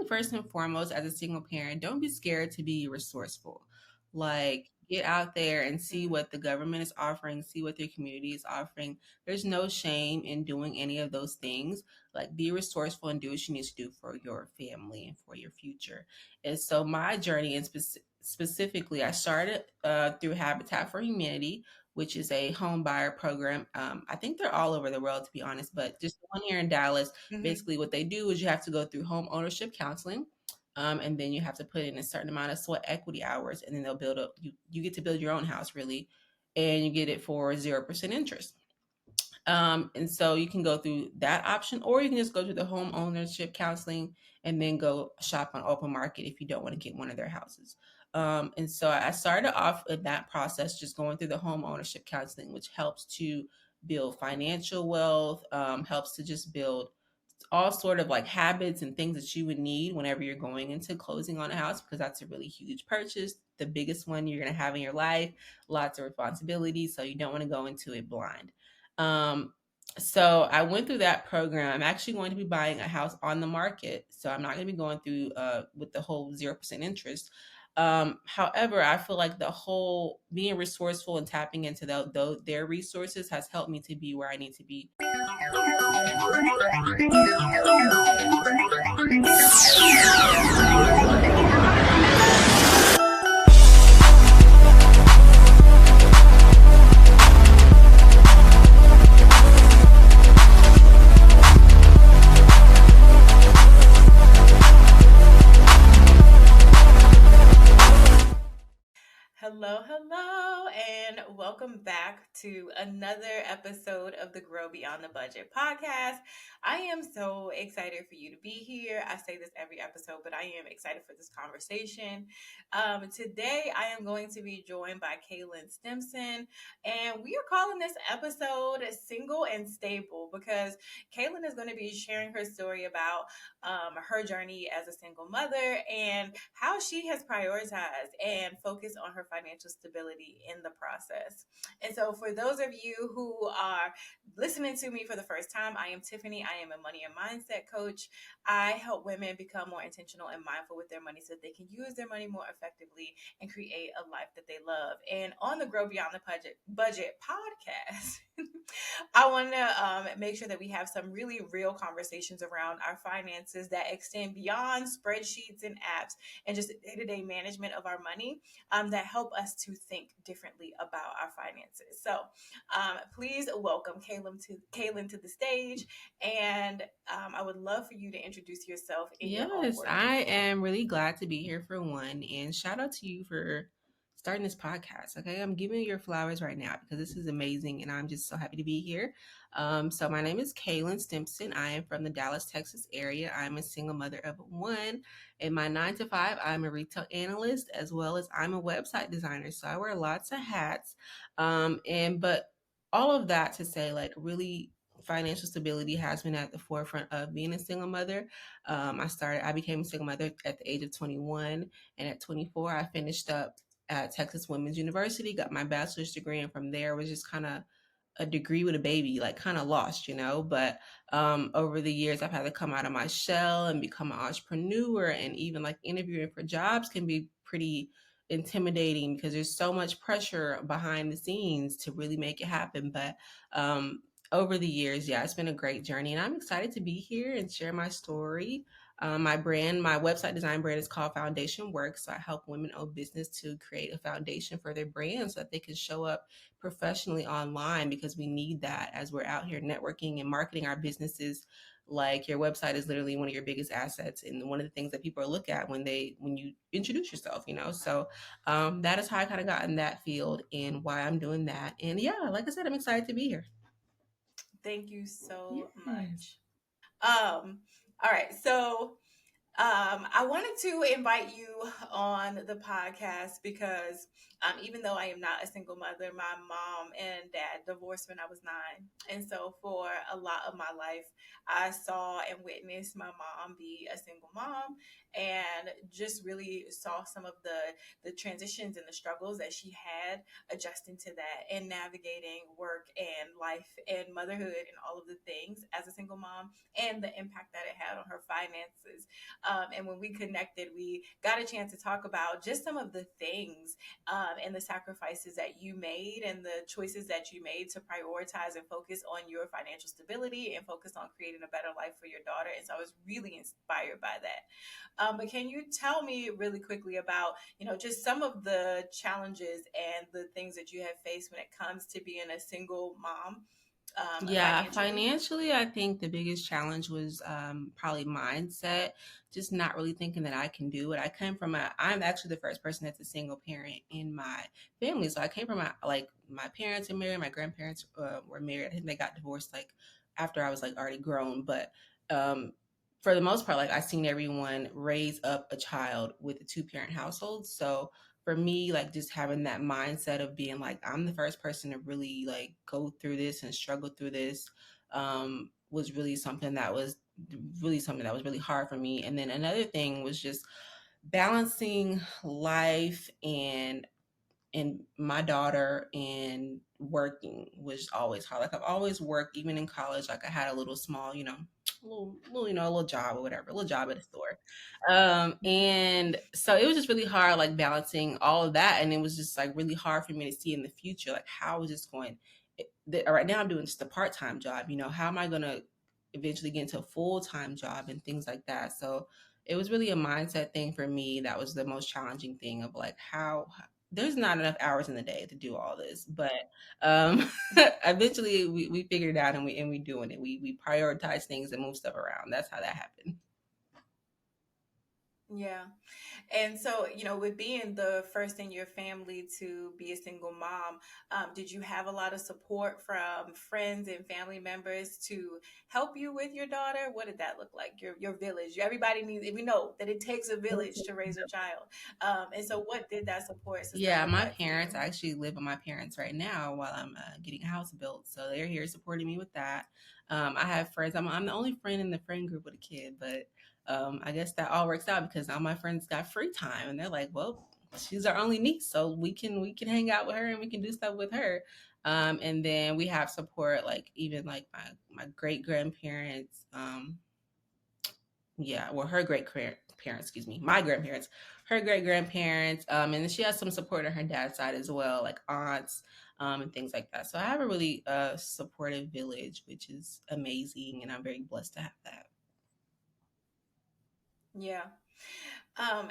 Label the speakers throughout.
Speaker 1: think first and foremost, as a single parent, don't be scared to be resourceful. Like, get out there and see what the government is offering, see what their community is offering. There's no shame in doing any of those things. Like, be resourceful and do what you need to do for your family and for your future. And so, my journey, and specifically, I started through Habitat for Humanity, which is a home buyer program. I think they're all over the world, to be honest, but just the one here in Dallas. Basically, what they do is you have to go through home ownership counseling. And then you have to put in a certain amount of sweat equity hours, and then they'll build up. You get to build your own house, really, and you get it for 0% interest. And so you can go through that option, or you can just go through the home ownership counseling and then go shop on open market if you don't want to get one of their houses. And so I started off in that process, just going through the home ownership counseling, which helps to build financial wealth, helps to just build all sort of like habits and things that you would need whenever you're going into closing on a house, because that's a really huge purchase, the biggest one you're going to have in your life, lots of responsibilities, so you don't want to go into it blind. um, so I went through that program. I'm actually going to be buying a house on the market, so I'm not going to be going through with the whole 0% interest. However, I feel like the whole being resourceful and tapping into their resources has helped me to be where I need to be.
Speaker 2: Hello, and welcome back to another episode of the Grow Beyond the Budget podcast. I am so excited for you to be here. I say this every episode, but I am excited for this conversation. Today, I am going to be joined by Kalen Stimson, and we are calling this episode Single and Stable because Kalen is going to be sharing her story about her journey as a single mother and how she has prioritized and focused on her financial stability in the process. And so for those of you who are listening to me for the first time, I am Tiffany. I am a money and mindset coach. I help women become more intentional and mindful with their money so that they can use their money more effectively and create a life that they love. And on the Grow Beyond the Budget podcast, I want to make sure that we have some really real conversations around our finances that extend beyond spreadsheets and apps and just day-to-day management of our money that help us to think differently about our finances. So please welcome Kalen to the stage. And I would love for you to introduce yourself in your own
Speaker 1: Yes,
Speaker 2: words.
Speaker 1: I am really glad to be here for one. And shout out to you for starting this podcast. Okay, I'm giving you your flowers right now because this is amazing and I'm just so happy to be here. So, my name is Kalen Stimson. I am from the Dallas, Texas area. I'm a single mother of one. In my 9 to 5, I'm a retail analyst as well as I'm a website designer. So, I wear lots of hats. But all of that to say, like, really, financial stability has been at the forefront of being a single mother. I became a single mother at the age of 21. And at 24, I finished up at Texas Women's University, got my bachelor's degree. And from there was just kind of a degree with a baby, like kind of lost. But over the years, I've had to come out of my shell and become an entrepreneur. And even like interviewing for jobs can be pretty intimidating because there's so much pressure behind the scenes to really make it happen. But over the years, yeah, it's been a great journey, and I'm excited to be here and share my story. My website design brand is called Foundation Work. So I help women own business to create a foundation for their brand so that they can show up professionally online because we need that as we're out here networking and marketing our businesses. Like your website is literally one of your biggest assets and one of the things that people look at when you introduce yourself. So that is how I kind of got in that field and why I'm doing that. And yeah, like I said, I'm excited to be here.
Speaker 2: Thank you so
Speaker 1: Yes.
Speaker 2: much. All right. So I wanted to invite you on the podcast because even though I am not a single mother, my mom and dad divorced when I was 9. And so for a lot of my life, I saw and witnessed my mom be a single mom and just really saw some of the transitions and the struggles that she had adjusting to that and navigating work and life and motherhood and all of the things as a single mom and the impact that it had on her finances. And when we connected, we got a chance to talk about just some of the things and the sacrifices that you made and the choices that you made to prioritize and focus on your financial stability and focus on creating a better life for your daughter. And so I was really inspired by that. But can you tell me really quickly about, just some of the challenges and the things that you have faced when it comes to being a single mom
Speaker 1: Yeah,
Speaker 2: financially?
Speaker 1: financially, I think the biggest challenge was probably mindset, just not really thinking that I can do it. I'm actually the first person that's a single parent in my family. So I came from like, my parents are married, my grandparents were married. I think they got divorced like after I was like already grown. But um, for the most part, like I seen everyone raise up a child with a two-parent household. So for me, like just having that mindset of being like, I'm the first person to really like go through this and struggle through this, was really something that was really hard for me. And then another thing was just balancing life and my daughter and working was always hard. Like I've always worked, even in college. Like I had a little small, a little job or whatever, a little job at a store. And so it was just really hard, like balancing all of that, and it was just like really hard for me to see in the future, like how is this going. Right now, I'm doing just a part-time job. How am I going to eventually get into a full-time job and things like that? So it was really a mindset thing for me. That was the most challenging thing of like how there's not enough hours in the day to do all this, but um eventually we figured it out, and we doing it. We prioritize things and move stuff around. That's how that happened.
Speaker 2: Yeah. And so, with being the first in your family to be a single mom, did you have a lot of support from friends and family members to help you with your daughter? What did that look like? Your village. Everybody needs. We know that it takes a village to raise a child. And so, what did that support system
Speaker 1: Yeah,
Speaker 2: look
Speaker 1: my
Speaker 2: like for
Speaker 1: parents,
Speaker 2: you?
Speaker 1: I actually live with my parents right now while I'm getting a house built. So they're here supporting me with that. I have friends. I'm the only friend in the friend group with a kid, but I guess that all works out because all my friends got free time, and they're like, well, she's our only niece, so we can hang out with her and we can do stuff with her. And then we have support, like even like my great grandparents. Yeah, well, her great parents, excuse me, my grandparents, her great grandparents, and then she has some support on her dad's side as well, like aunts, and things like that. So I have a really supportive village, which is amazing, and I'm very blessed to have that.
Speaker 2: Yeah.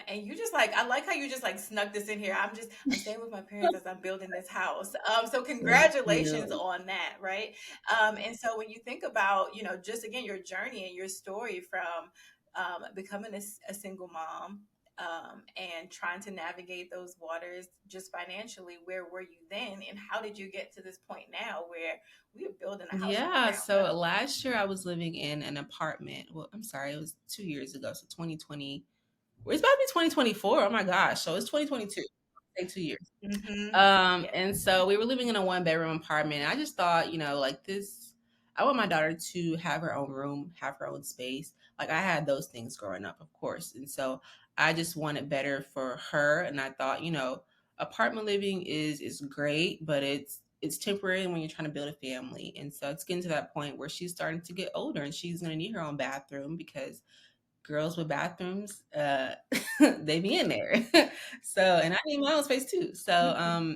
Speaker 2: And you just like, I like how you just like snuck this in here. I'm staying with my parents as I'm building this house. So
Speaker 1: Thank
Speaker 2: congratulations
Speaker 1: you.
Speaker 2: on that, right? And so when you think about, just again, your journey and your story from becoming a single mom and trying to navigate those waters just financially, where were you then? And how did you get to this point now where we are building a house from the
Speaker 1: Yeah,
Speaker 2: ground
Speaker 1: so
Speaker 2: up?
Speaker 1: last year I was living in an apartment. Well, I'm sorry, it was 2 years ago, so 2020. Well, it's about to be 2024. Oh my gosh, so it's 2022. Say 2 years.
Speaker 2: Yeah.
Speaker 1: And so we were living in a one-bedroom apartment. And I just thought, like this, I want my daughter to have her own room, have her own space. Like I had those things growing up, of course. And so I just wanted better for her. And I thought, apartment living is great, but it's temporary when you're trying to build a family. And so it's getting to that point where she's starting to get older and she's gonna need her own bathroom because girls with bathrooms, they be in there. So, and I need my own space too. So,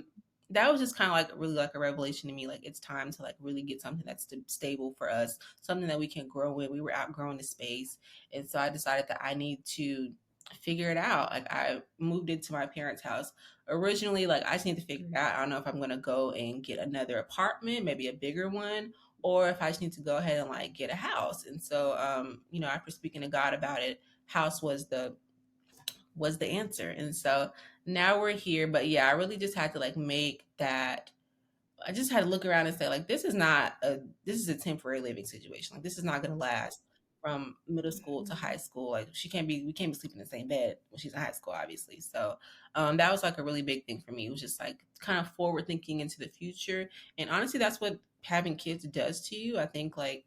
Speaker 1: that was just kind of like really like a revelation to me. Like it's time to like really get something that's stable for us, something that we can grow in. We were outgrowing the space, and so I decided that I need to figure it out. Like I moved into my parents' house originally. Like I just need to figure it out. I don't know if I'm gonna go and get another apartment, maybe a bigger one, or if I just need to go ahead and like get a house. And so, after speaking to God about it, house was the answer. And so now we're here. But yeah, I really just had to like make that. I just had to look around and say like, this is a temporary living situation. Like this is not going to last from middle school to high school. Like we can't be sleeping in the same bed when she's in high school, obviously. So that was like a really big thing for me. It was just like kind of forward thinking into the future. And honestly, that's what having kids does to you. I think like,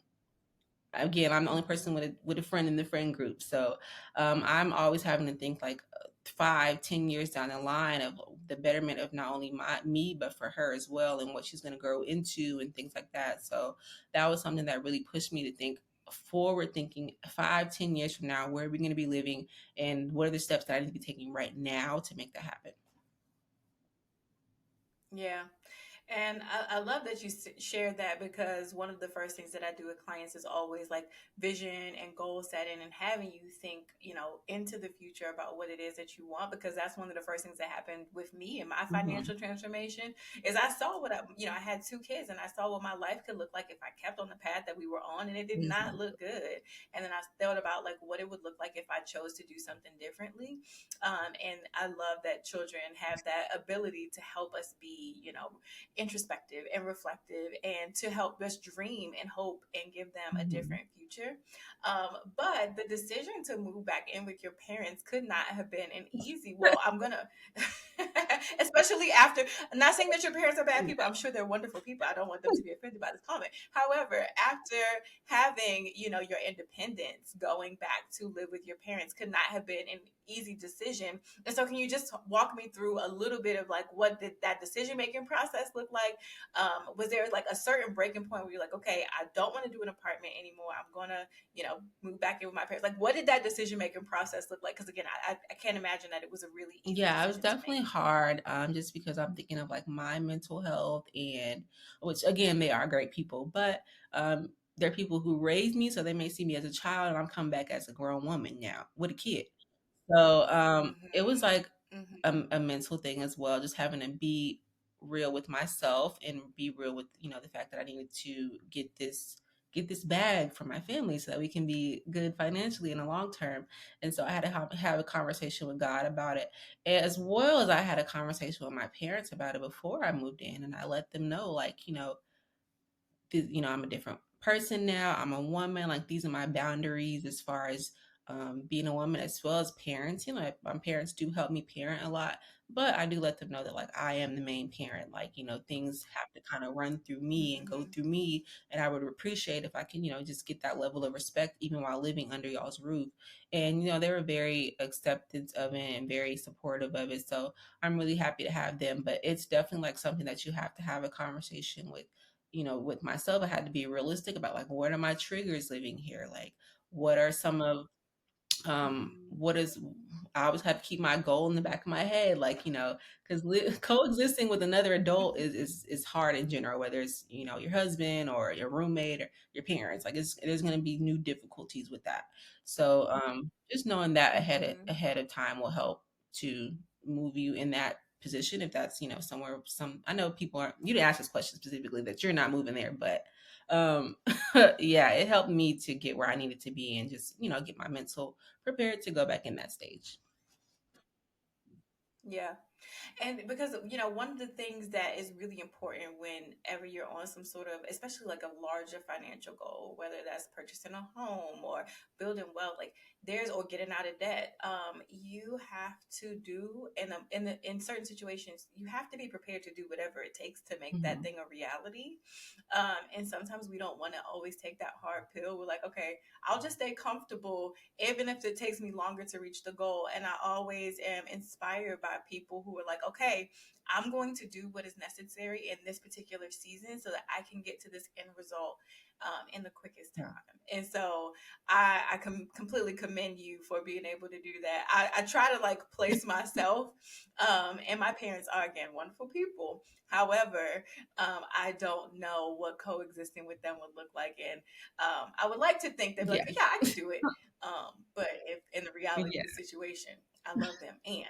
Speaker 1: again, I'm the only person with a friend in the friend group. So I'm always having to think like 5, 10 years down the line of the betterment of not only me, but for her as well, and what she's going to grow into and things like that. So that was something that really pushed me to think. forward thinking 5, 10 years from now, where are we going to be living, and what are the steps that I need to be taking right now to make that happen.
Speaker 2: Yeah. And I love that you shared that, because one of the first things that I do with clients is always like vision and goal setting and having you think, into the future about what it is that you want, because that's one of the first things that happened with me in my
Speaker 1: Hmm.
Speaker 2: financial transformation is I saw I had two kids and I saw what my life could look like if I kept on the path that we were on, and it did not
Speaker 1: Exactly.
Speaker 2: look good. And then I thought about like what it would look like if I chose to do something differently. And I love that children have that ability to help us be, introspective and reflective, and to help us dream and hope and give them a
Speaker 1: Hmm.
Speaker 2: different future. But the decision to move back in with your parents could not have been an easy. Well, I'm gonna, especially after. I'm not saying that your parents are bad people. I'm sure they're wonderful people. I don't want them to be offended by this comment. However, after having, your independence, going back to live with your parents could not have been an easy decision. And so, can you just walk me through a little bit of like what did that decision making process look like? Was there like a certain breaking point where you're like, okay, I don't want to do an apartment anymore. I'm gonna, move back in with my parents. Like, what did that decision making process look like? Because again, I can't imagine that it was a really easy
Speaker 1: Yeah, it was
Speaker 2: decision to
Speaker 1: definitely
Speaker 2: make.
Speaker 1: hard, just because I'm thinking of like my mental health, and which again, they are great people, but they're people who raised me, so they may see me as a child, and I'm coming back as a grown woman now with a kid. So it was
Speaker 2: Mm-hmm.
Speaker 1: like
Speaker 2: Mm-hmm.
Speaker 1: a mental thing as well, just having to be real with myself and be real with the fact that I needed to get this bag for my family so that we can be good financially in the long term. And so I had to have a conversation with God about it, as well as I had a conversation with my parents about it before I moved in, and I let them know, like, I'm a different person now. I'm a woman. Like, these are my boundaries as far as being a woman, as well as parenting. Like, my parents do help me parent a lot, but I do let them know that, like, I am the main parent. Like, things have to kind of run through me and go
Speaker 2: Mm-hmm.
Speaker 1: through me. And I would appreciate if I can, just get that level of respect even while living under y'all's roof. And, they were very acceptant of it and very supportive of it. So I'm really happy to have them. But it's definitely like something that you have to have a conversation with myself. I had to be realistic about, like, what are my triggers living here? Like, what are some of
Speaker 2: Mm-hmm.
Speaker 1: what is I always have to keep my goal in the back of my head, like, because coexisting with another adult is hard in general, whether it's your husband or your roommate or your parents. Like, there's going to be new difficulties with that. So just knowing that
Speaker 2: Mm-hmm.
Speaker 1: ahead of time will help to move you in that position, if that's somewhere. I know people aren't, you didn't ask this question specifically that you're not moving there, but um yeah, it helped me to get where I needed to be, and just get my mental prepared to go back in that stage.
Speaker 2: Yeah. And because, one of the things that is really important whenever you're on some sort of, especially like a larger financial goal, whether that's purchasing a home or building wealth, like or getting out of debt, you have to do, in certain situations, you have to be prepared to do whatever it takes to make that
Speaker 1: Hmm.
Speaker 2: thing a reality. And sometimes we don't want to always take that hard pill. We're like, okay, I'll just stay comfortable even if it takes me longer to reach the goal. And I always am inspired by people who are like, okay, I'm going to do what is necessary in this particular season so that I can get to this end result in the quickest time.
Speaker 1: Yeah.
Speaker 2: And so I completely commend you for being able to do that. I try to like place myself, and my parents are, again, wonderful people. However, I don't know what coexisting with them would look like. And I would like to think they'd be like,
Speaker 1: Yeah.
Speaker 2: yeah, I could do it. But if in the reality
Speaker 1: Yeah.
Speaker 2: of the situation, I love them. And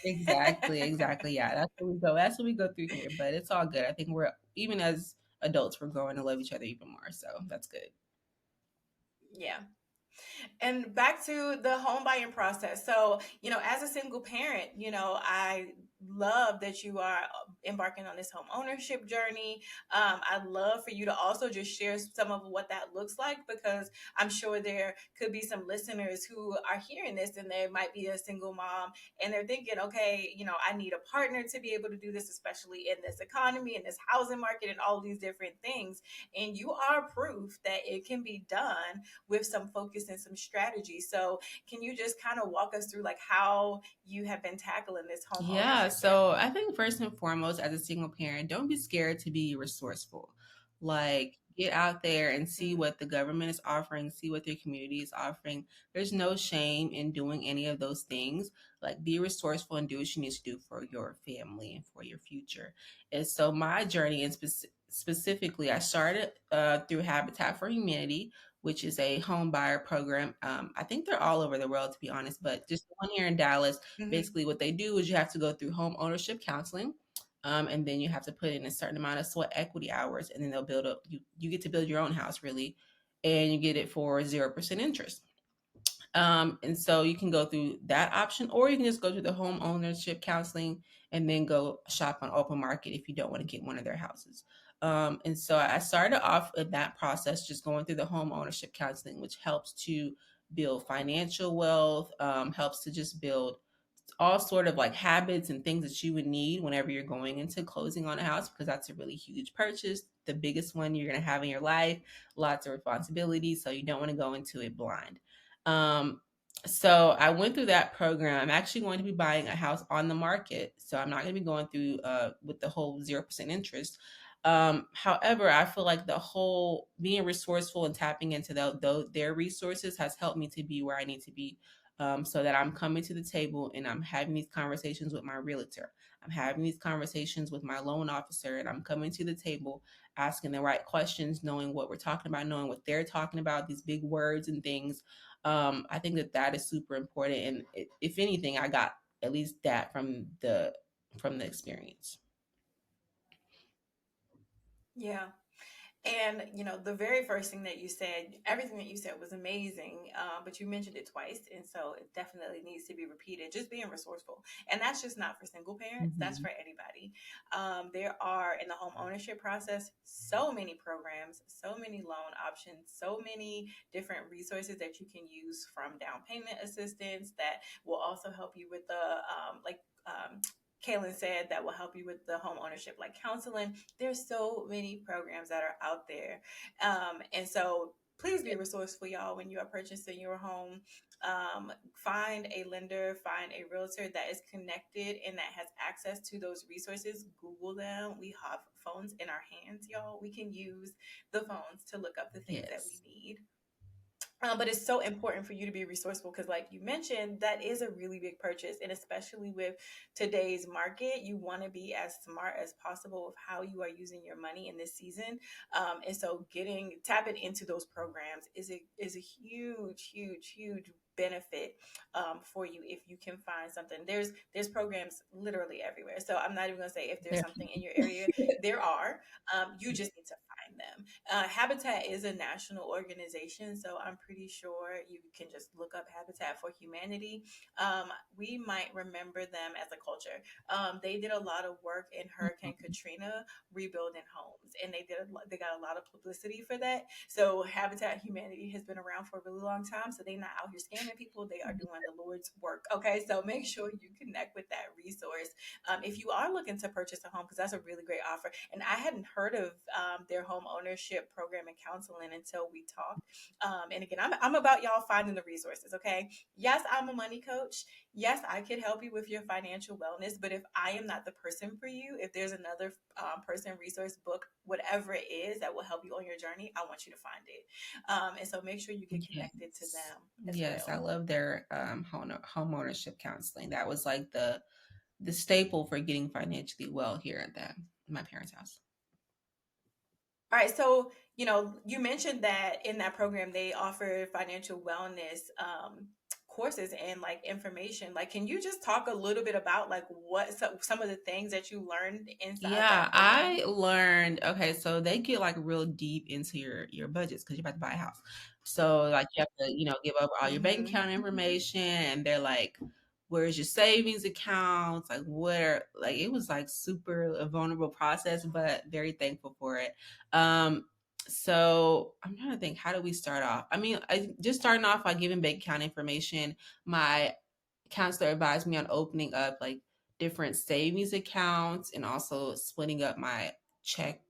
Speaker 1: Exactly. Yeah, that's what we go through here, but it's all good. I think we're, even as adults, we're growing to love each other even more, so that's good.
Speaker 2: yeah. And back to the home buying process. So, as a single parent, I love that you are embarking on this home ownership journey. I'd love for you to also just share some of what that looks like, because I'm sure there could be some listeners who are hearing this and they might be a single mom and they're thinking, okay, I need a partner to be able to do this, especially in this economy, in this housing market, and all these different things. And you are proof that it can be done with some focus and some strategy. So, can you just kind of walk us through like how you have been tackling this home
Speaker 1: Yeah,
Speaker 2: ownership
Speaker 1: so
Speaker 2: journey?
Speaker 1: I think first and foremost, as a single parent, don't be scared to be resourceful. Like, get out there and see
Speaker 2: Mhm.
Speaker 1: what the government is offering, see what their community is offering. There's no shame in doing any of those things. Like, be resourceful and do what you need to do for your family and for your future. And so my journey in specifically, I started through Habitat for Humanity, which is a home buyer program. I think they're all over the world, to be honest, but just the one here in Dallas.
Speaker 2: Mhm.
Speaker 1: Basically, what they do is you have to go through home ownership counseling, and then you have to put in a certain amount of sweat equity hours, and then they'll build up. You get to build your own house, really, and you get it for 0% interest. And so you can go through that option, or you can just go through the home ownership counseling and then go shop on open market if you don't want to get one of their houses. And so I started off in that process, just going through the home ownership counseling, which helps to build financial wealth, helps to just build all sort of like habits and things that you would need whenever you're going into closing on a house, because that's a really huge purchase, the biggest one you're going to have in your life, lots of responsibilities, so you don't want to go into it blind. um, so I went through that program. I'm actually going to be buying a house on the market, so I'm not going to be going through with the whole 0% interest. However, I feel like the whole being resourceful and tapping into their resources has helped me to be where I need to be, so that I'm coming to the table and I'm having these conversations with my realtor. I'm having these conversations with my loan officer, and I'm coming to the table asking the right questions, knowing what we're talking about, knowing what they're talking about, these big words and things. I think that that is super important. And if anything, I got at least that from the experience.
Speaker 2: Yeah. And the very first thing that you said, everything that you said was amazing, but you mentioned it twice, and so it definitely needs to be repeated. Just being resourceful, and that's just not for single parents; that's
Speaker 1: Mm-hmm.
Speaker 2: for anybody. There are in the home ownership process so many programs, so many loan options, so many different resources that you can use, from down payment assistance that will also help you with the like. Kalen said, that will help you with the home ownership, like counseling. There's so many programs that are out there. And so please be resourceful, y'all, when you are purchasing your home. Find a lender, find a realtor that is connected and that has access to those resources. Google them. We have phones in our hands, y'all. We can use the phones to look up the things that we
Speaker 1: Yes,
Speaker 2: need. But it's so important for you to be resourceful because, like you mentioned, that is a really big purchase. And especially with today's market, you want to be as smart as possible with how you are using your money in this season. And so, tapping into those programs is a huge, huge, huge benefit for you if you can find something. There's programs literally everywhere. So I'm not even gonna say if there's something in
Speaker 1: definitely.
Speaker 2: your area. There are. You just need to find them. Habitat is a national organization, so I'm pretty sure you can just look up Habitat for Humanity. We might remember them as a culture. They did a lot of work in Hurricane Katrina rebuilding homes, and they got a lot of publicity for that. So Habitat Humanity has been around for a really long time, so they're not out here scamming people. They are doing the Lord's work. Okay, so make sure you connect with that resource if you are looking to purchase a home, because that's a really great offer. And I hadn't heard of their home ownership program and counseling until we talked. And again, I'm about y'all finding the resources, okay? Yes, I'm a money coach. Yes, I could help you with your financial wellness. But if I am not the person for you, if there's another person, resource, book, whatever it is that will help you on your journey, I want you to find it. And so make sure you get connected to
Speaker 1: Yes.
Speaker 2: them as
Speaker 1: Yes, I
Speaker 2: well.
Speaker 1: love their home ownership counseling. That was like the staple for getting financially well here at that my parents' house.
Speaker 2: All right, so you mentioned that in that program they offer financial wellness courses and like information. Like, can you just talk a little bit about like some of the things that you learned inside
Speaker 1: Yeah,
Speaker 2: that program?
Speaker 1: I learned. Okay, so they get like real deep into your budgets because you're about to buy a house. So like you have to, give up all your bank
Speaker 2: Mm-hmm.
Speaker 1: account information, and they're like, "Where's your savings accounts? Like, where?" Like it was like super a vulnerable process, but very thankful for it. Um, so I'm trying to think, how do we start off? I mean, just starting off by giving bank account information. My counselor advised me on opening up like different savings accounts and also splitting up my checks.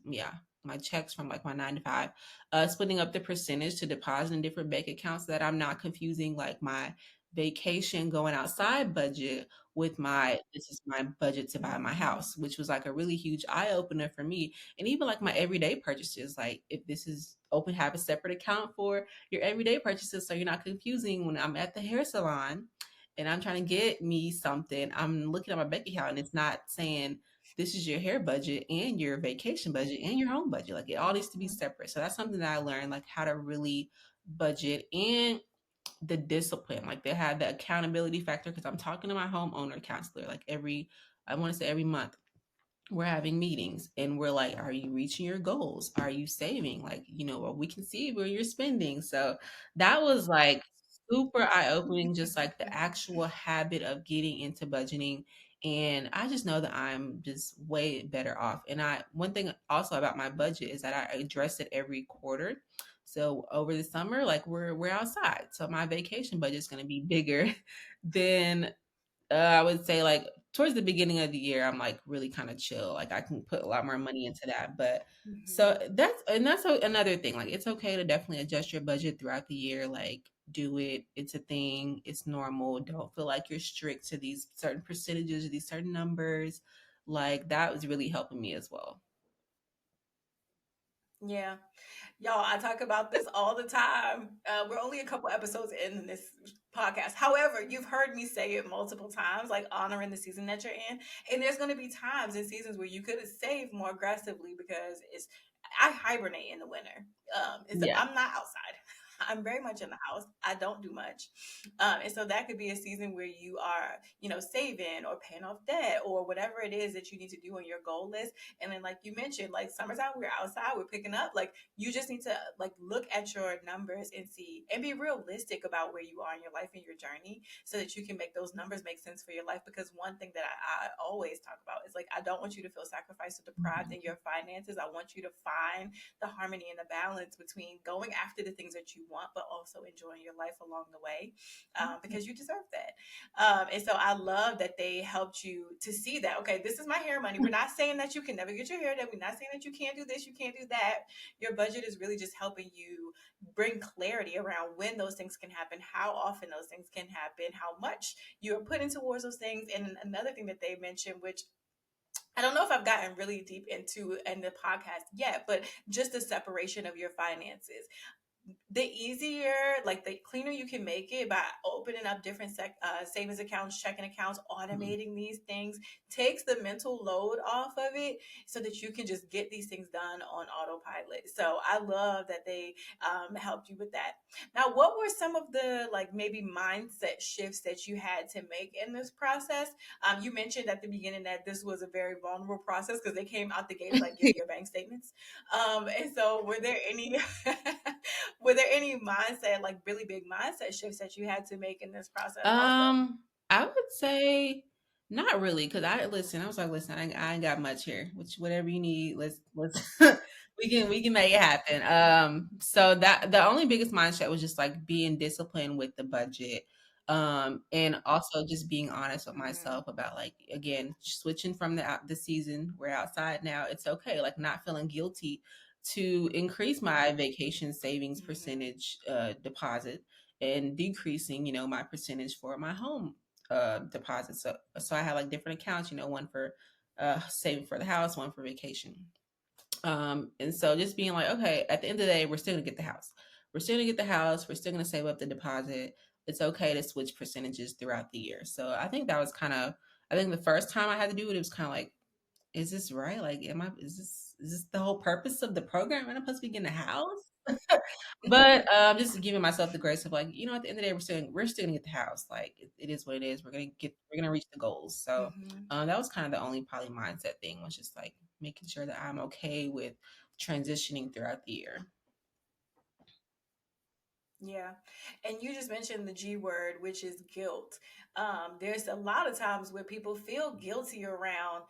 Speaker 1: Yeah, my checks from like my 9 to 5, splitting up the percentage to deposit in different bank accounts so that I'm not confusing like my vacation going outside budget with my this is my budget to buy my house, which was like a really huge eye opener for me. And even like my everyday purchases, like if this is open, have a separate account for your everyday purchases so you're not confusing when I'm at the hair salon and I'm trying to get me something. I'm looking at my bank account and it's not saying this is your hair budget and your vacation budget and your home budget. Like it all needs to be
Speaker 2: Mhm.
Speaker 1: separate. So that's something that I learned, like how to really budget and the discipline. Like they have the accountability factor because I'm talking to my homeowner counselor like I want to say every month we're having meetings and we're like, are you reaching your goals? Are you saving? Like, well, we can see where you're spending. So that was like super eye opening, just like the actual habit of getting into budgeting. And I just know that I'm just way better off. And one thing also about my budget is that I address it every quarter. So over the summer, like we're outside. So my vacation budget is going to be bigger than I would say like towards the beginning of the year, I'm like really kind of chill. Like I can put a lot more money into that. But so
Speaker 2: Mhm.
Speaker 1: another thing. Like it's okay to definitely adjust your budget throughout the year. Like do it. It's a thing. It's normal. Don't feel like you're strict to these certain percentages or these certain numbers. Like that was really helping me as well.
Speaker 2: Yeah. Y'all, I talk about this all the time. We're only a couple episodes in this podcast. However, you've heard me say it multiple times, like honoring the season that you're in. And there's going to be times and seasons where you could save more aggressively because I hibernate in the winter.
Speaker 1: Yeah.
Speaker 2: I'm not outside. I'm very much in the house. I don't do much. And so that could be a season where you are, saving or paying off debt or whatever it is that you need to do on your goal list. And then, like you mentioned, like summertime, we're outside, we're picking up. Like you just need to like look at your numbers and see and be realistic about where you are in your life and your journey so that you can make those numbers make sense for your life. Because one thing that I always talk about is like, I don't want you to feel sacrificed or deprived in your finances. I want you to find the harmony and the balance between going after the things that you want, but also enjoying your life along the way, because you deserve that. And so I love that they helped you to see that, okay, this is my hair money. We're not saying that you can never get your hair done. We're not saying that you can't do this, you can't do that. Your budget is really just helping you bring clarity around when those things can happen, how often those things can happen, how much you are putting towards those things. And another thing that they mentioned, which I don't know if I've gotten really deep into in the podcast yet, but just the separation of your finances, the easier, like the cleaner you can make it by opening up different savings accounts, checking accounts,
Speaker 1: Mhm.
Speaker 2: automating these things takes the mental load off of it so that you can just get these things done on autopilot. So I love that they helped you with that. Now, what were some of the like maybe mindset shifts that you had to make in this process? You mentioned at the beginning that this was a very vulnerable process because they came out the gates like, give me your bank statements. And so were there any were there any mindset, like really big mindset shifts that you had to make in this process also?
Speaker 1: I would say not really, because I listen. I was like, listen, I ain't got much here. Which whatever you need, let's we can make it happen. So that the only biggest mindset was just like being disciplined with the budget, and also just being honest with
Speaker 2: Mm-hmm.
Speaker 1: myself about like again switching from the season. We're outside now. It's okay. Like not feeling guilty to increase my vacation savings
Speaker 2: Mm-hmm.
Speaker 1: percentage deposit and decreasing, my percentage for my home deposit. So I had like different accounts, one for saving for the house, one for vacation. And so just being like, okay, at the end of the day, we're still gonna get the house. We're still gonna get the house. We're still gonna save up the deposit. It's okay to switch percentages throughout the year. So I think that was kind of, I think the first time I had to do it, it was kind of like, is this right? Like, is this the whole purpose of the program? Am I supposed to be getting a house? But just giving myself the grace of like, at the end of the day, we're still gonna get the house. Like it is what it is. We're gonna reach the goals. So
Speaker 2: Mm-hmm.
Speaker 1: that was kind of the only probably mindset thing was just like making sure that I'm okay with transitioning throughout the year.
Speaker 2: Yeah. And you just mentioned the G word, which is guilt. There's a lot of times where people feel guilty around,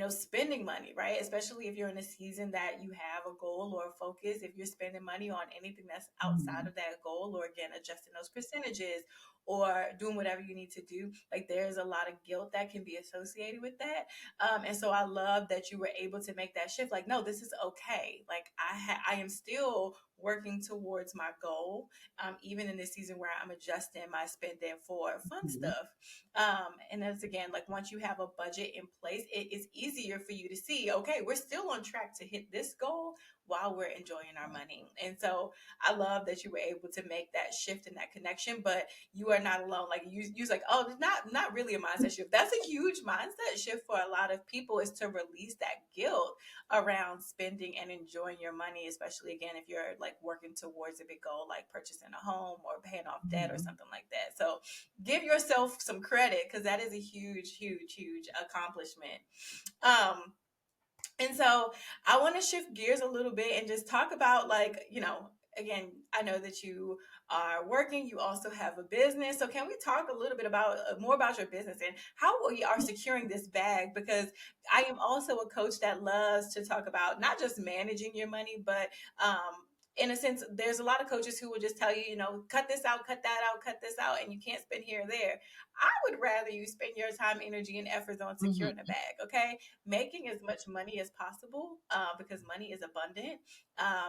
Speaker 2: spending money, right? Especially if you're in a season that you have a goal or a focus. If you're spending money on anything that's outside
Speaker 1: Mhm.
Speaker 2: of that goal, or again, adjusting those percentages or doing whatever you need to do, like there's a lot of guilt that can be associated with that. And so I love that you were able to make that shift. Like, no, this is okay. Like I am still working towards my goal, even in this season where I'm adjusting my spending for fun
Speaker 1: Mhm.
Speaker 2: stuff. And that's again, like once you have a budget in place, it is easier for you to see, okay, we're still on track to hit this goal while we're enjoying our money. And so I love that you were able to make that shift and that connection, but you are not alone. Like you was like, oh, not really a mindset shift. That's a huge mindset shift for a lot of people, is to release that guilt around spending and enjoying your money, especially again if you're like working towards a big goal like purchasing a home or paying off debt or
Speaker 1: Mhm.
Speaker 2: something like that. So give yourself some credit, because that is a huge accomplishment. Um, and so I want to shift gears a little bit and just talk about, like, again, I know that you are working, you also have a business. So can we talk a little bit about more about your business and how we are securing this bag? Because I am also a coach that loves to talk about not just managing your money, but in a sense, there's a lot of coaches who will just tell you, cut this out, cut that out, cut this out, and you can't spend here or there. I would rather you spend your time, energy, and efforts on
Speaker 1: Mhm.
Speaker 2: securing a bag, okay? Making as much money as possible, because money is abundant.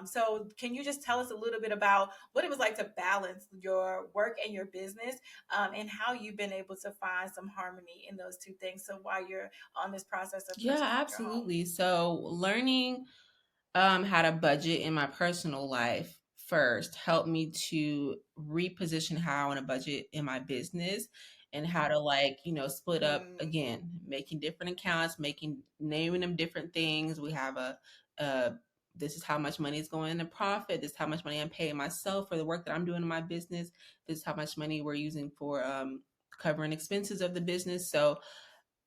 Speaker 2: So, can you just tell us a little bit about what it was like to balance your work and your business, and how you've been able to find some harmony in those two things? So, while you're on this process of
Speaker 1: Yeah,
Speaker 2: purchasing your home.
Speaker 1: absolutely. So learning how to budget in my personal life first helped me to reposition how I want to budget in my business, and how to, like, split up
Speaker 2: Mm.
Speaker 1: again, making different accounts, naming them different things. We have a this is how much money is going into profit. This is how much money I'm paying myself for the work that I'm doing in my business. This is how much money we're using for covering expenses of the business. So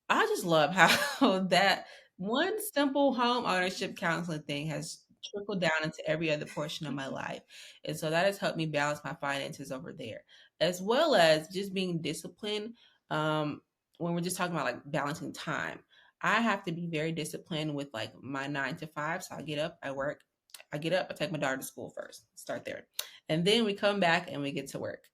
Speaker 1: I just love how that one simple home ownership counseling thing has trickled down into every other portion of my life. And so that has helped me balance my finances over there, as well as just being disciplined. Um, when we're just talking about like balancing time, I have to be very disciplined with like my 9 to 5. So I get up, I work, I get up, I take my daughter to school first, start there. And then we come back and we get to work.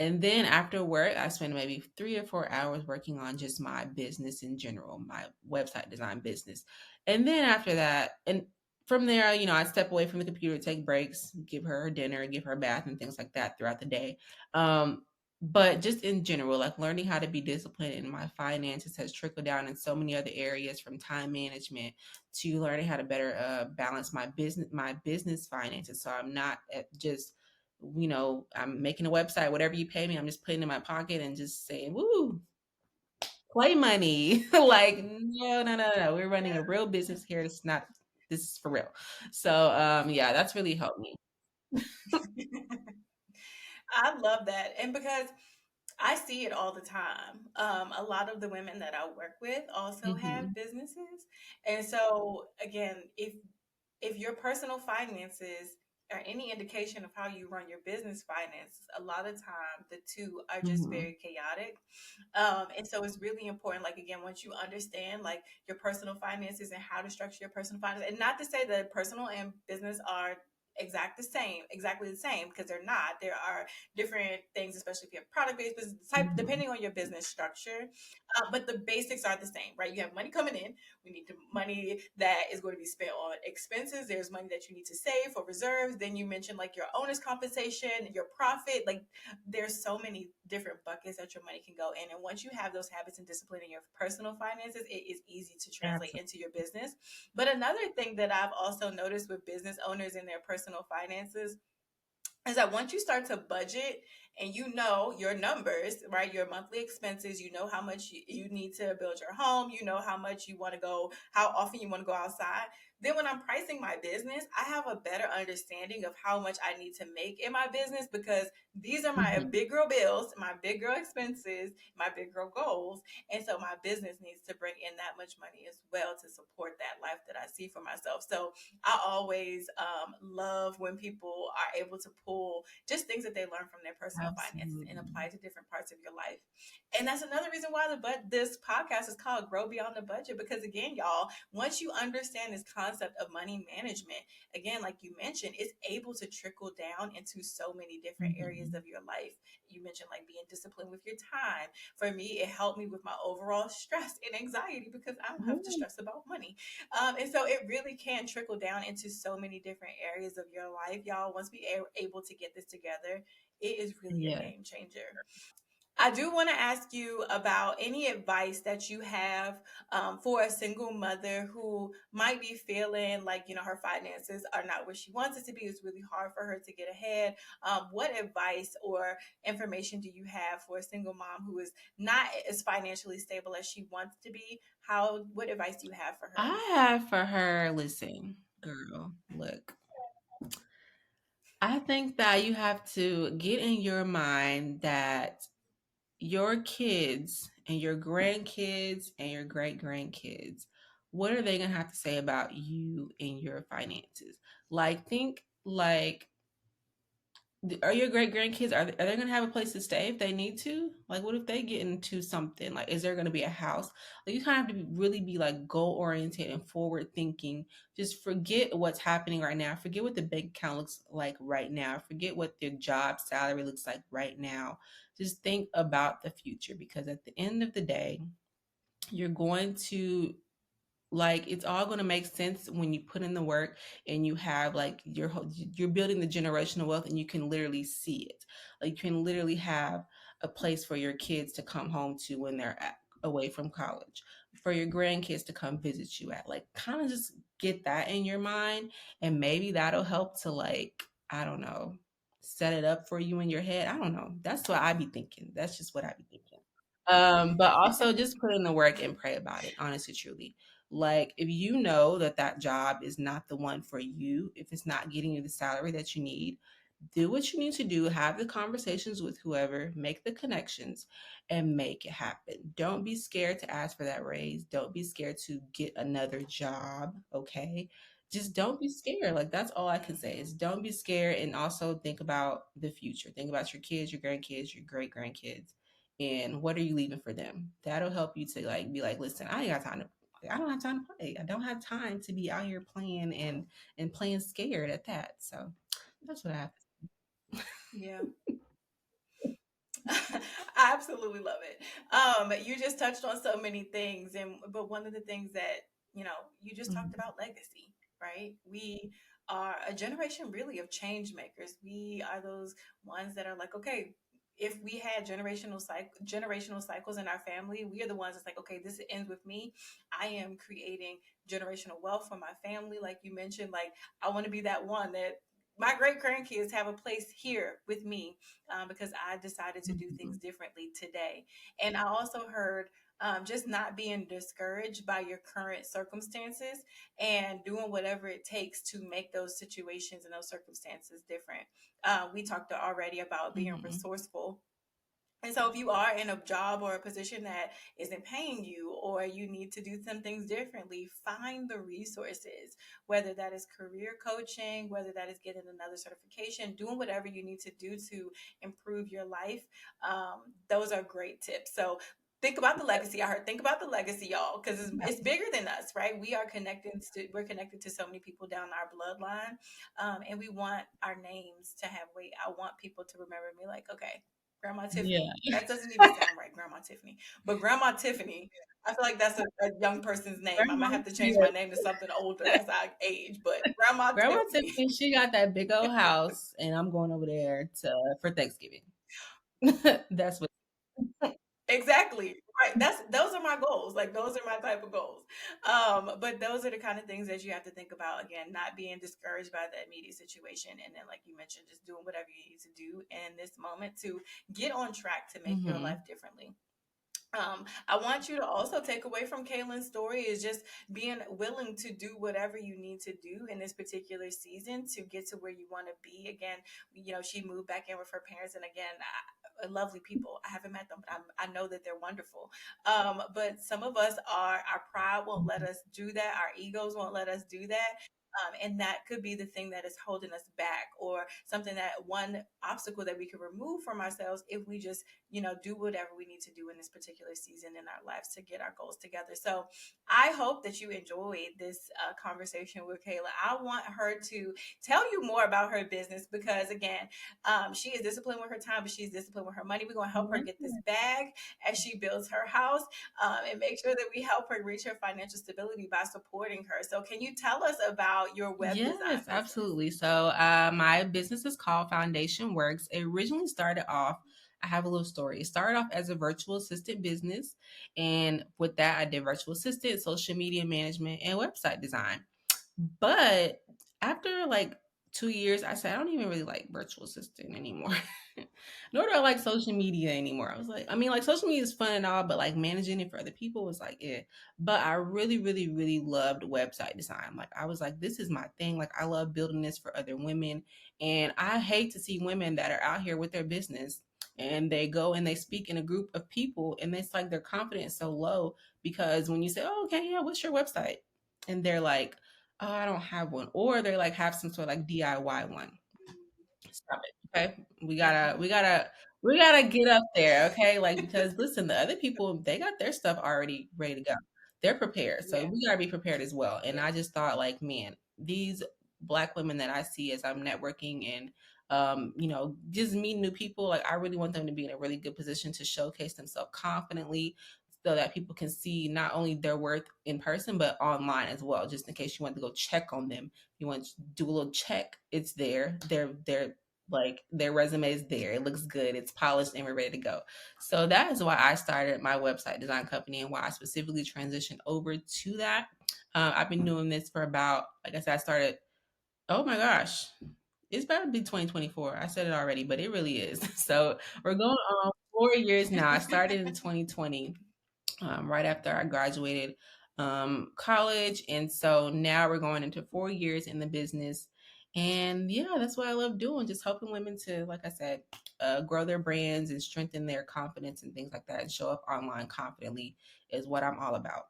Speaker 1: And then after work, I spend maybe 3 or 4 hours working on just my business in general, my website design business. And then after that, and from there, I step away from the computer, take breaks, give her dinner, give her a bath, and things like that throughout the day. Um, but just in general, like learning how to be disciplined in my finances has trickled down in so many other areas, from time management to learning how to better balance my business finances. So I'm not just I'm making a website, whatever you pay me, I'm just putting it in my pocket and just saying, woo, play money. Like, no, no, no, no. We're running a real business here. This is for real. So, yeah, that's really helped me.
Speaker 2: I love that. And because I see it all the time. A lot of the women that I work with also have
Speaker 1: Hmm.
Speaker 2: businesses. And so again, if your personal finances are any indication of how you run your business finances, a lot of time the two are just
Speaker 1: Hmm.
Speaker 2: very chaotic. And so it's really important, like again, once you understand like your personal finances and how to structure your personal finances, and not to say that personal and business are exactly the same, because they're not. There are different things, especially if you have product-based business type,
Speaker 1: Hmm.
Speaker 2: depending on your business structure. But the basics are the same, right? You have money coming in. We need the money that is going to be spent on expenses. There's money that you need to save for reserves. Then you mentioned like your owner's compensation, your profit. Like there's so many different buckets that your money can go in. And once you have those habits and discipline in your personal finances, it is easy to translate
Speaker 1: Absolutely.
Speaker 2: into your business. But another thing that I've also noticed with business owners in their personal finances is that once you start to budget and you know your numbers, right, your monthly expenses, you know how much you need to build your home, you know how much you want to go, how often you want to go outside. Then when I'm pricing my business, I have a better understanding of how much I need to make in my business, because these are my
Speaker 1: Hmm.
Speaker 2: big girl bills, my big girl expenses, my big girl goals. And so my business needs to bring in that much money as well to support that life that I see for myself. So I always love when people are able to pull just things that they learn from their personal about finances and
Speaker 1: Absolutely.
Speaker 2: apply it to different parts of your life. And that's another reason why this podcast is called Grow Beyond the Budget, because again, y'all, once you understand this concept of money management, again, like you mentioned, it's able to trickle down into so many different areas
Speaker 1: Mhm.
Speaker 2: of your life. You mentioned like being disciplined with your time. For me, it helped me with my overall stress and anxiety because I don't have to
Speaker 1: Yeah.
Speaker 2: stress about money. And so it really can trickle down into so many different areas of your life, y'all. Once we are able to get this together, it is really a
Speaker 1: Yeah.
Speaker 2: game changer. I do want to ask you about any advice that you have for a single mother who might be feeling like, her finances are not where she wants it to be. It's really hard for her to get ahead. What advice or information do you have for a single mom who is not as financially stable as she wants to be? What advice do you have for her?
Speaker 1: I have for her, listen, girl, look, I think that you have to get in your mind that your kids and your grandkids and your great grandkids, what are they going to have to say about you and your finances? Like, think like, are your great grandkids, are they going to have a place to stay if they need to? Like, what if they get into something? Like, is there going to be a house? Like, you kind of have to really be like goal oriented and forward thinking. Just forget what's happening right now. Forget what the bank account looks like right now. Forget what their job salary looks like right now. Just think about the future, because at the end of the day, you're going to, like, it's all going to make sense when you put in the work and you have like you're building the generational wealth, and you can literally see it. Like, you can literally have a place for your kids to come home to when they're away from college, for your grandkids to come visit you at. Like, kind of just get that in your mind, and maybe that'll help to, like, I don't know, set it up for you in your head. I don't know, that's what I be thinking. That's just what I be thinking. But also just put in the work and pray about it, honestly, truly. Like, if you know that that job is not the one for you, if it's not getting you the salary that you need, do what you need to do, have the conversations with whoever, make the connections, and make it happen. Don't be scared to ask for that raise. Don't be scared to get another job, okay? Just don't be scared. Like, that's all I can say is don't be scared, and also think about the future. Think about your kids, your grandkids, your great grandkids, and what are you leaving for them. That'll help you to, like, be like, listen, I ain't got time to, I don't have time to play. I don't have time to be out here playing and playing scared at that. So that's what I have.
Speaker 2: Yeah. I absolutely love it. You just touched on so many things, and but one of the things that you just talked
Speaker 1: Mhm.
Speaker 2: about legacy, right? We are a generation really of change makers. We are those ones that are like, okay, if we had generational cycles in our family, we are the ones that's like, okay, this ends with me. I am creating generational wealth for my family, like you mentioned. Like, I want to be that one that my great grandkids have a place here with me because I decided to do things
Speaker 1: Mhm.
Speaker 2: differently today. And I also heard just not being discouraged by your current circumstances and doing whatever it takes to make those situations and those circumstances different. We talked already about being
Speaker 1: Mhm.
Speaker 2: resourceful, and so, if you are in a job or a position that isn't paying you, or you need to do some things differently, find the resources, whether that is career coaching, whether that is getting another certification, doing whatever you need to do to improve your life. Those are great tips. So, think about the legacy. I heard think about the legacy, y'all, because it's bigger than us, right? We're connected to so many people down our bloodline, and we want our names to have weight. I want people to remember me, like, okay, Grandma
Speaker 1: Yeah.
Speaker 2: Tiffany. That doesn't even sound right, Grandma Tiffany. But Grandma Tiffany, I feel like that's a young person's name. I might
Speaker 1: Grandma,
Speaker 2: have to change
Speaker 1: yeah.
Speaker 2: my name to something older as I age. But Grandma
Speaker 1: Grandma
Speaker 2: Tiffany.
Speaker 1: Tiffany, she got that big old house, and I'm going over there to for Thanksgiving. That's what.
Speaker 2: Exactly. Right. Those are my goals. Like, those are my type of goals. But those are the kind of things that you have to think about. Again, not being discouraged by the immediate situation, and then, like you mentioned, just doing whatever you need to do in this moment to get on track to make your life
Speaker 1: Mhm.
Speaker 2: differently. I want you to also take away from Kalen's story is just being willing to do whatever you need to do in this particular season to get to where you want to be. Again, she moved back in with her parents, and again, lovely people. I haven't met them, but I know that they're wonderful. But some of us our pride won't let
Speaker 1: Mhm.
Speaker 2: us do that. Our egos won't let us do that. And that could be the thing that is holding us back, or something, that one obstacle that we can remove from ourselves if we just, do whatever we need to do in this particular season in our lives to get our goals together. So I hope that you enjoyed this conversation with Kayla. I want her to tell you more about her business because, again, she is disciplined with her time, but she's disciplined with her money. We're going to help her get this bag as she builds her house, and make sure that we help her reach her financial stability by supporting her. So, can you tell us about your web
Speaker 1: Yes,
Speaker 2: design business?
Speaker 1: absolutely. So, my business is called Foundation Works. It originally started off, I have a little story. It started off as a virtual assistant business. And with that, I did virtual assistant, social media management, and website design. But after like 2 years, I said, I don't even really like virtual assistant anymore. Nor do I like social media anymore. I was like, I mean, like social media is fun and all, but like managing it for other people was like, yeah. But I really, really, really loved website design. Like I was like, this is my thing. Like I love building this for other women. And I hate to see women that are out here with their business and they go and they speak in a group of people and it's like their confidence so low because when you say, oh, okay, yeah, what's your website? And they're like, oh, I don't have one. Or they like have some sort of like DIY one. Stop it. Okay. We
Speaker 2: Yeah,
Speaker 1: gotta we gotta we gotta get up there, okay? Like because listen, the other people, they got their stuff already ready to go. They're prepared. So
Speaker 2: yeah,
Speaker 1: we gotta be prepared as well. And
Speaker 2: yeah.
Speaker 1: I just thought like, man, these black women that I see as I'm networking and just meeting new people, like I really want them to be in a really good position to showcase themselves confidently so that people can see not only their worth in person but online as well, just in case you want to go check on them, you want to do a little check, it's there. They're like their resume is there. It looks good. It's polished and we're ready to go. So that is why I started my website design company and why I specifically transitioned over to that. I've been doing this for about, like I said, I started, oh my gosh, it's about to be 2024. I said it already, but it really is. So we're going on 4 years now. I started in 2020, right after I graduated college. And so now we're going into 4 years in the business. And yeah, that's what I love doing, just helping women to, like I said, grow their brands and strengthen their confidence and things like that and show up online confidently is what I'm all about.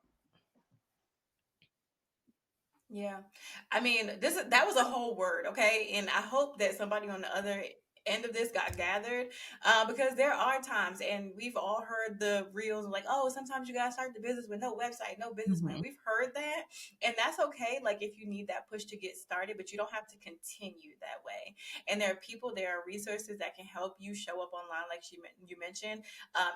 Speaker 2: Yeah. I mean, that was a whole word, okay? And I hope that somebody on the other end of this got gathered, because there are times, and we've all heard the reels like, oh, sometimes you gotta start the business with no website, no business plan.
Speaker 1: Mm-hmm.
Speaker 2: We've heard that, and that's okay. Like if you need that push to get started, but you don't have to continue that way. And there are people, there are resources that can help you show up online, like you mentioned,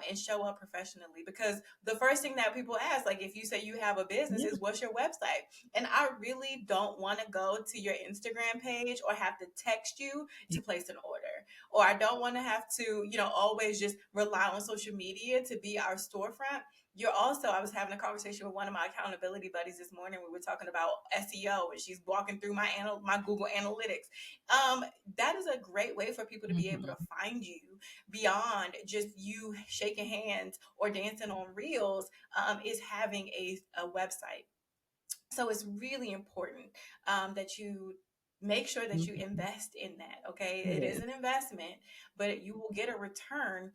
Speaker 2: and show up professionally. Because the first thing that people ask, like if you say you have a business,
Speaker 1: Yeah.
Speaker 2: is what's your website? And I really don't want to go to your Instagram page or have to text you to place an order. Or I don't want to have to, always just rely on social media to be our storefront. I was having a conversation with one of my accountability buddies this morning. We were talking about SEO, and she's walking through my Google Analytics. Um, that is a great way for people to be able to
Speaker 1: Mm-hmm.
Speaker 2: find you beyond just you shaking hands or dancing on reels. Is having a website. So it's really important, that you make sure that you
Speaker 1: Mm-hmm.
Speaker 2: invest in that. Okay,
Speaker 1: It
Speaker 2: it is
Speaker 1: is.
Speaker 2: an investment, but you will get a return,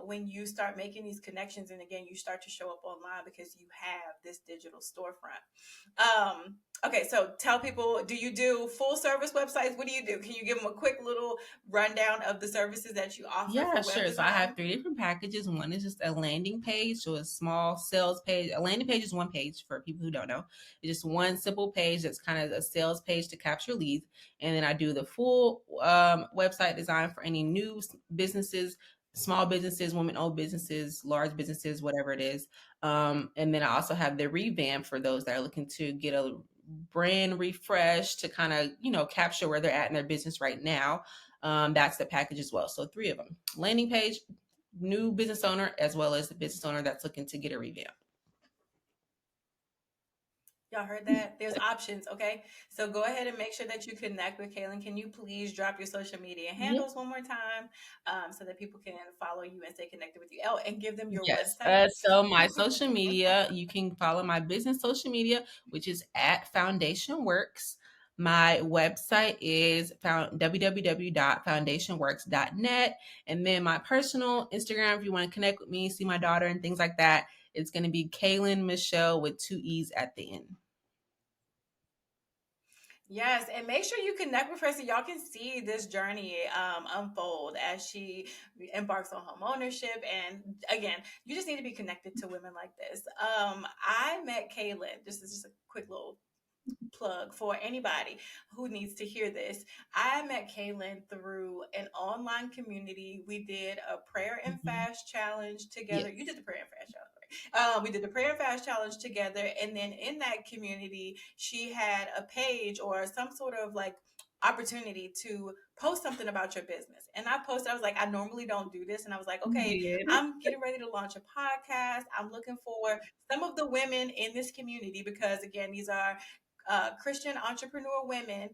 Speaker 2: when you start making these connections, and again, you start to show up online because you have this digital storefront. Okay, so tell people, do you do full service websites? What do you do? Can you give them a quick little rundown of the services that you offer
Speaker 1: Yeah,
Speaker 2: for web
Speaker 1: sure. So I have
Speaker 2: design?
Speaker 1: three different packages. One is just a landing page, so a small sales page. A landing page is one page for people who don't know. It's just one simple page that's kind of a sales page to capture leads. And then I do the full website design for any new businesses, small businesses, women-owned businesses, large businesses, whatever it is. And then I also have the revamp for those that are looking to get a brand refresh to kind of capture where they're at in their business right now. That's the package as well. So three of them: landing page, new business owner, as well as the business owner that's looking to get a revamp.
Speaker 2: Y'all heard that? There's options, okay? So go ahead and make sure that you connect with Kaylin. Can you please drop your social media
Speaker 1: Yeah.
Speaker 2: handles one more time, so that people can follow you and stay connected with you? Oh, and give them your
Speaker 1: Yes.
Speaker 2: website.
Speaker 1: So my social media, you can follow my business social media, which is at Foundation Works. My website is www.foundationworks.net. And then my personal Instagram, if you want to connect with me, see my daughter and things like that, it's going to be Kalen Michelle with two E's at the end.
Speaker 2: Yes, and make sure you connect with her so y'all can see this journey unfold as she embarks on home ownership. And again, you just need to be connected to women like this. I met Kalen. This is just a quick little plug for anybody who needs to hear this. I met Kalen through an online community. We did a prayer and
Speaker 1: Mhm.
Speaker 2: fast challenge together. You
Speaker 1: Yes.
Speaker 2: did the prayer and fast challenge, we did the prayer and fast challenge together. And then in that community, she had a page or some sort of like opportunity to post something about your business. And I posted, I was like, I normally don't do this. And I was like,
Speaker 1: You
Speaker 2: okay,
Speaker 1: did.
Speaker 2: I'm getting ready to launch a podcast. I'm looking for some of the women in this community because, again, these are Christian entrepreneur women.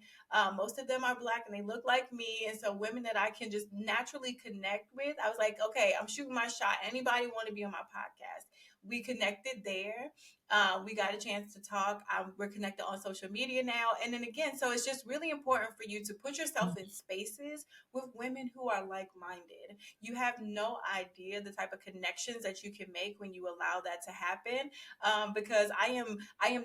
Speaker 2: Most of them are Black and they look like me. And so, women that I can just naturally connect with. I was like, okay, I'm shooting my shot. Anybody want to be on my podcast? We connected there. We got a chance to talk. We're connected on social media now. And then again, so it's just really important for you to put yourself in spaces with women who are like minded. You have no idea the type of connections that you can make when you allow that to happen. Because I am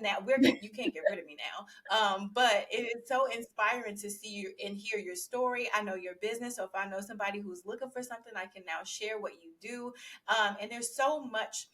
Speaker 2: that you can't get rid of me now. But it is so inspiring to see you and hear your story. I know your business, so if I know somebody who's looking for something, I can now share what you do. And there's so much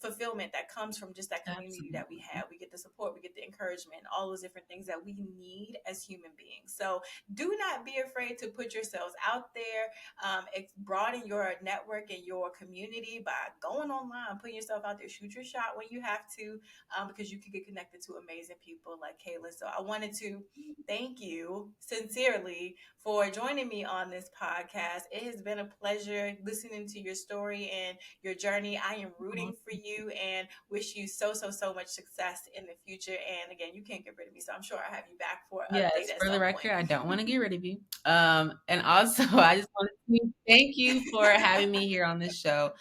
Speaker 2: fulfillment that comes from just that community that we
Speaker 1: Absolutely.
Speaker 2: have. We get the support, we get the encouragement, all those different things that we need as human beings. So do not be afraid to put yourselves out there. Broaden your network and your community by going online, putting yourself out there. Shoot your shot when you have to, because you can get connected to amazing people like Kayla. So I wanted to thank you sincerely for joining me on this podcast. It has been a pleasure listening to your story and your journey. I am rooting for you and wish you so, so, so much success in the future. And again, you can't get rid of me. So I'm sure I'll have you back for an
Speaker 1: Yes,
Speaker 2: update at
Speaker 1: for the
Speaker 2: some point.
Speaker 1: record, I don't want to get rid of you. And also, I just want to thank you for having me here on this show.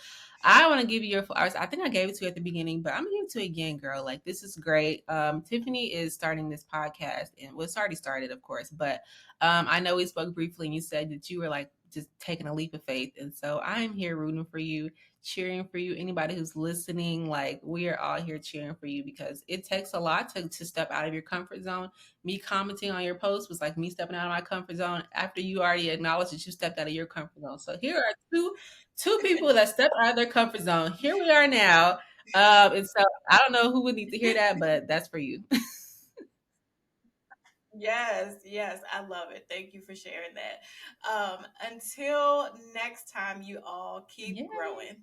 Speaker 1: I want to give you your flowers. I think I gave it to you at the beginning, but I'm gonna give it to you again, girl. Like this is great. Tiffany is starting this podcast, and well, it's already started, of course. But I know we spoke briefly, and you said that you were like just taking a leap of faith, and so I'm here rooting for you, cheering for you. Anybody who's listening, like we are all here cheering for you because it takes a lot to step out of your comfort zone. Me commenting on your post was like me stepping out of my comfort zone after you already acknowledged that you stepped out of your comfort zone. So here are two people that stepped out of their comfort zone. Here we are now. And so I don't know who would need to hear that, but that's for you.
Speaker 2: Yes, yes, I love it. Thank you for sharing that. Until next time, you all keep
Speaker 1: Yay.
Speaker 2: growing.